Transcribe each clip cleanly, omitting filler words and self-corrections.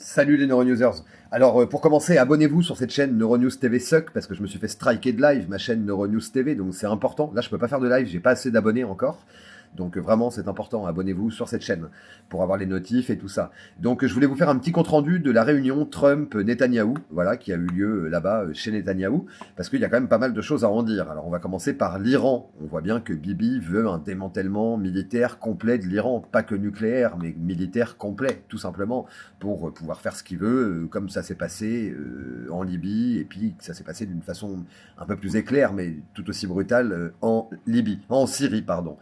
Salut les Neuronewsers. Alors pour commencer, abonnez-vous sur cette chaîne Neuronews TV Suck parce que je me suis fait striker de live ma chaîne Neuronews TV, donc c'est important. Là je peux pas faire de live, j'ai pas assez d'abonnés encore. Donc vraiment c'est important, abonnez-vous sur cette chaîne pour avoir les notifs et tout ça. Donc je voulais vous faire un petit compte rendu de la réunion Trump-Netanyahou, voilà, qui a eu lieu là-bas chez Netanyahou, parce qu'il y a quand même pas mal de choses à en dire. Alors on va commencer par l'Iran. On voit bien que Bibi veut un démantèlement militaire complet de l'Iran, pas que nucléaire, mais militaire complet, tout simplement, pour pouvoir faire ce qu'il veut, comme ça s'est passé en Libye, et puis que ça s'est passé d'une façon un peu plus éclair, mais tout aussi brutale en Syrie, pardon.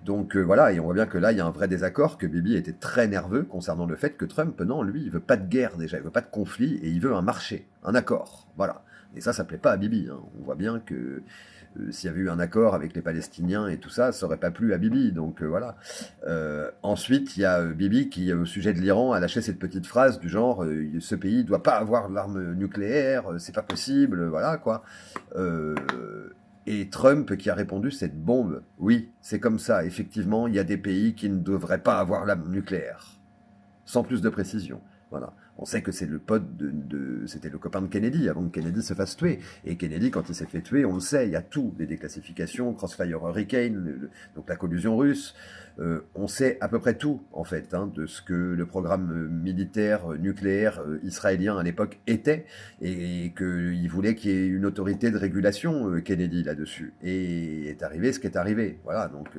Donc voilà, et on voit bien que là, il y a un vrai désaccord, que Bibi était très nerveux concernant le fait que Trump, non, lui, il veut pas de guerre déjà, il veut pas de conflit, et il veut un marché, un accord, voilà. Et ça plaît pas à Bibi, hein. On voit bien que s'il y avait eu un accord avec les Palestiniens et tout ça, ça aurait pas plu à Bibi, donc voilà. Ensuite, il y a Bibi qui, au sujet de l'Iran, a lâché cette petite phrase du genre ce pays doit pas avoir l'arme nucléaire, c'est pas possible, voilà quoi. Et Trump qui a répondu cette bombe. Oui, c'est comme ça, effectivement, il y a des pays qui ne devraient pas avoir l'arme nucléaire. Sans plus de précision. Voilà. On sait que c'est le pote c'était le copain de Kennedy, avant que Kennedy se fasse tuer. Et Kennedy, quand il s'est fait tuer, on le sait, il y a tout, les déclassifications, Crossfire Hurricane, donc la collusion russe. On sait à peu près tout, en fait, hein, de ce que le programme militaire nucléaire israélien à l'époque était, et qu'il voulait qu'il y ait une autorité de régulation, Kennedy, là-dessus. Et est arrivé ce qui est arrivé. Voilà, donc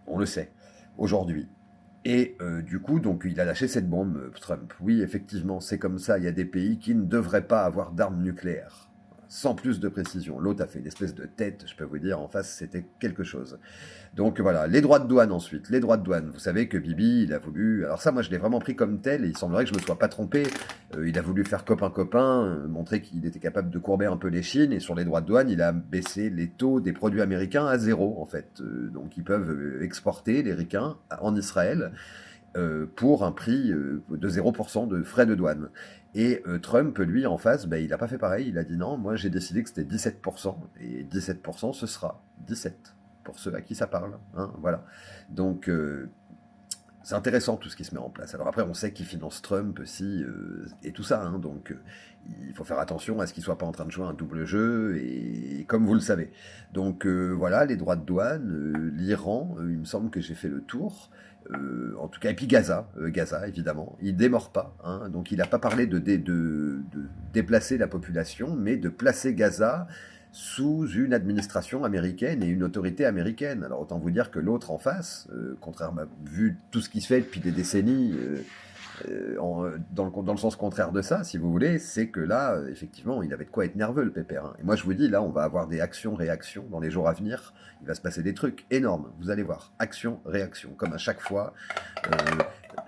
on le sait, aujourd'hui. Et du coup, donc, il a lâché cette bombe, Trump. Oui, effectivement, c'est comme ça. Il y a des pays qui ne devraient pas avoir d'armes nucléaires. Sans plus de précision. L'autre a fait une espèce de tête, je peux vous dire, en face, c'était quelque chose. Donc voilà, les droits de douane ensuite. Les droits de douane. Vous savez que Bibi, il a voulu... Alors ça, moi, je l'ai vraiment pris comme tel, et il semblerait que je ne me sois pas trompé. Il a voulu faire copain-copain, montrer qu'il était capable de courber un peu les chines, et sur les droits de douane, il a baissé les taux des produits américains à zéro, en fait. Donc ils peuvent exporter, les ricains, en Israël, pour un prix de 0% de frais de douane. Et Trump, lui, en face, il n'a pas fait pareil. Il a dit non, moi j'ai décidé que c'était 17%. Et 17%, ce sera 17 pour ceux à qui ça parle. Hein, voilà. Donc, c'est intéressant tout ce qui se met en place. Alors après, on sait qui finance Trump aussi, et tout ça. Hein, donc, il faut faire attention à ce qu'il ne soit pas en train de jouer un double jeu, et comme vous le savez. Donc voilà, les droits de douane, l'Iran, il me semble que j'ai fait le tour. En tout cas, et puis Gaza évidemment, il démord pas, hein, donc il n'a pas parlé de déplacer la population, mais de placer Gaza sous une administration américaine et une autorité américaine. Alors autant vous dire que l'autre en face, contrairement, vu tout ce qui se fait depuis des décennies, dans le sens contraire de ça, si vous voulez, c'est que là, effectivement, il avait de quoi être nerveux, le pépère. Hein. Et moi, je vous dis, là, on va avoir des actions-réactions dans les jours à venir. Il va se passer des trucs énormes. Vous allez voir, action-réaction, comme à chaque fois.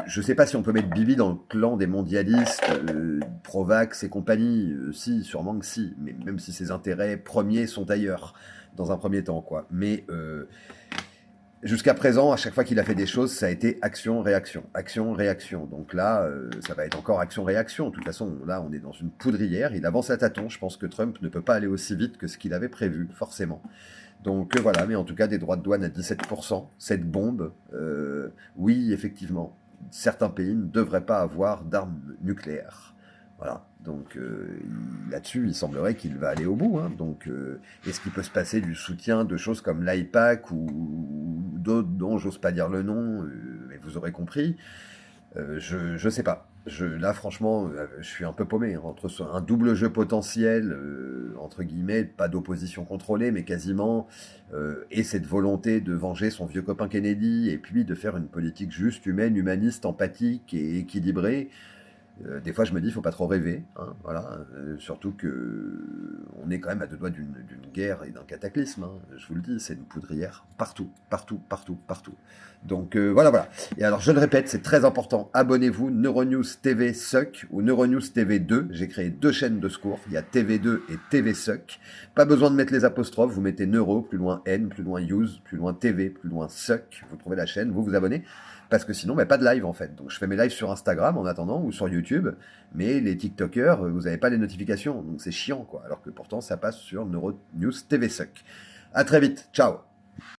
Je ne sais pas si on peut mettre Bibi dans le clan des mondialistes, Provax et compagnie. Si, sûrement que si. Mais même si ses intérêts premiers sont ailleurs, dans un premier temps, quoi. Mais... jusqu'à présent, à chaque fois qu'il a fait des choses, ça a été action-réaction, action-réaction. Donc là, ça va être encore action-réaction. De toute façon, là, on est dans une poudrière. Il avance à tâtons. Je pense que Trump ne peut pas aller aussi vite que ce qu'il avait prévu, forcément. Donc voilà, mais en tout cas, des droits de douane à 17%. Cette bombe, oui, effectivement, certains pays ne devraient pas avoir d'armes nucléaires. Voilà, donc là-dessus, il semblerait qu'il va aller au bout. Hein. Donc, est-ce qu'il peut se passer du soutien de choses comme l'AIPAC ou d'autres dont j'ose pas dire le nom, mais vous aurez compris. Je sais pas. Là, franchement, je suis un peu paumé, hein, entre un double jeu potentiel, entre guillemets, pas d'opposition contrôlée, mais quasiment, et cette volonté de venger son vieux copain Kennedy, et puis de faire une politique juste, humaine, humaniste, empathique et équilibrée. Des fois, je me dis, il faut pas trop rêver, hein, voilà. Surtout que on est quand même à deux doigts d'une guerre et d'un cataclysme. Hein, je vous le dis, c'est une poudrière partout, partout, partout, partout. Donc voilà. Et alors, je le répète, c'est très important. Abonnez-vous, Neuronews TV Suck ou Neuronews TV 2. J'ai créé deux chaînes de secours. Il y a TV2 et TV Suck. Pas besoin de mettre les apostrophes. Vous mettez Neuro, plus loin N, plus loin Use, plus loin TV, plus loin Suck. Vous trouvez la chaîne, vous vous abonnez. Parce que sinon, pas de live en fait. Donc je fais mes lives sur Instagram en attendant ou sur YouTube, mais les TikTokers, vous n'avez pas les notifications, donc c'est chiant quoi. Alors que pourtant ça passe sur Neuronews TV Suck. À très vite, ciao.